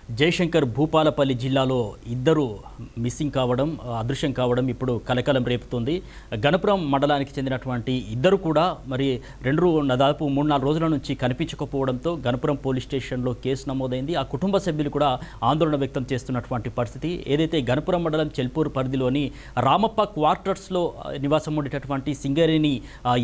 జయశంకర్ భూపాలపల్లి జిల్లాలో ఇద్దరు మిస్సింగ్ కావడం అదృశ్యం కావడం ఇప్పుడు కలకలం రేపుతుంది. గణపురం మండలానికి చెందినటువంటి ఇద్దరు కూడా మరి దాదాపు 3-4 రోజుల నుంచి కనిపించకపోవడంతో గణపురం పోలీస్ స్టేషన్లో కేసు నమోదైంది. ఆ కుటుంబ సభ్యులు కూడా ఆందోళన వ్యక్తం చేస్తున్నటువంటి పరిస్థితి. ఏదైతే గణపురం మండలం చెల్పూరు పరిధిలోని రామప్ప క్వార్టర్స్లో నివాసం ఉండేటటువంటి సింగరేణి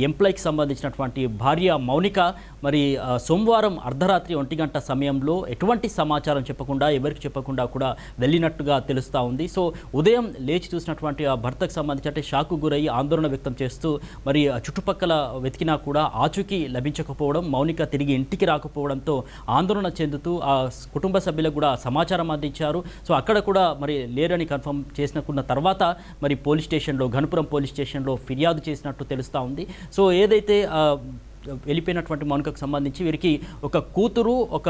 ఎంప్లాయ్కి సంబంధించినటువంటి భార్య మౌనిక మరి సోమవారం అర్ధరాత్రి 1 గంట సమయంలో ఎటువంటి సమాచారం ఎవరికి చెప్పకుండా కూడా వెళ్ళినట్టుగా తెలుస్తూ ఉంది. సో ఉదయం లేచి చూసినటువంటి ఆ భర్తకు సంబంధించి అంటే షాకు గురయ్యి ఆందోళన వ్యక్తం చేస్తూ మరి చుట్టుపక్కల వెతికినా కూడా ఆచూకీ లభించకపోవడం, మౌనిక తిరిగి ఇంటికి రాకపోవడంతో ఆందోళన చెందుతూ ఆ కుటుంబ సభ్యులకు కూడా సమాచారం అందించారు. సో అక్కడ కూడా మరి లేరని కన్ఫర్మ్ చేసినకున్న తర్వాత మరి పోలీస్ స్టేషన్లో గణపురం పోలీస్ స్టేషన్లో ఫిర్యాదు చేసినట్టు తెలుస్తూ ఉంది. సో ఏదైతే వెళ్ళిపోయినటువంటి మౌనికకు సంబంధించి వీరికి ఒక కూతురు ఒక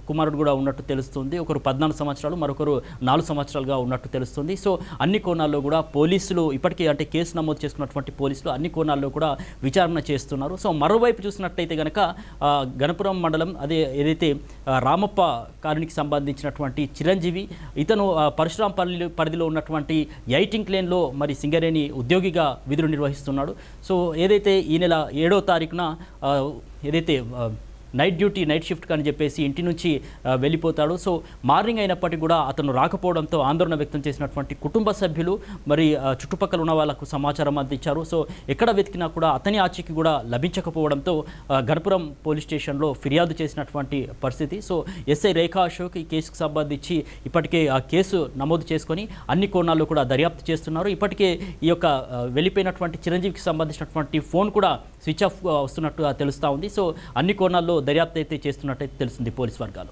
కుమారుడు కూడా ఉన్నట్టు తెలుస్తుంది. ఒకరు 14 సంవత్సరాలు, మరొకరు 4 సంవత్సరాలుగా ఉన్నట్టు తెలుస్తుంది. సో అన్ని కోణాల్లో కూడా పోలీసులు ఇప్పటికే అంటే కేసు నమోదు చేసుకున్నటువంటి పోలీసులు అన్ని కోణాల్లో కూడా విచారణ చేస్తున్నారు. సో మరోవైపు చూసినట్టయితే కనుక గణపురం మండలం ఏదైతే రామప్ప కాలనీకి సంబంధించినటువంటి చిరంజీవి ఇతను పరశురాంపల్లి పరిధిలో ఉన్నటువంటి ఎయిటింగ్ లేన్లో మరి సింగరేణి ఉద్యోగిగా విధులు నిర్వహిస్తున్నాడు. సో ఏదైతే ఈ నెల 7వ తారీఖున ఏదైతే నైట్ షిఫ్ట్ అని చెప్పేసి ఇంటి నుంచి వెళ్ళిపోతాడు. సో మార్నింగ్ అయినప్పటికీ కూడా అతను రాకపోవడంతో ఆందోళన వ్యక్తం చేసినటువంటి కుటుంబ సభ్యులు మరి చుట్టుపక్కల ఉన్న వాళ్ళకు సమాచారం అందించారు. సో ఎక్కడ వెతికినా కూడా అతని ఆచూకీ కూడా లభించకపోవడంతో గణపురం పోలీస్ స్టేషన్లో ఫిర్యాదు చేసినటువంటి పరిస్థితి. సో ఎస్ఐ రేఖా అశోక్ ఈ కేసుకు సంబంధించి ఇప్పటికే ఆ కేసు నమోదు చేసుకొని అన్ని కోణాల్లో కూడా దర్యాప్తు చేస్తున్నారు. ఇప్పటికే ఈ యొక్క వెళ్ళిపోయినటువంటి చిరంజీవికి సంబంధించినటువంటి ఫోన్ కూడా స్విచ్ ఆఫ్ వస్తున్నట్టుగా తెలుస్తూ ఉంది. సో అన్ని కోణాల్లో దర్యాప్తు అయితే చేస్తున్నట్టయితే తెలుస్తుంది పోలీస్ వర్గాలు.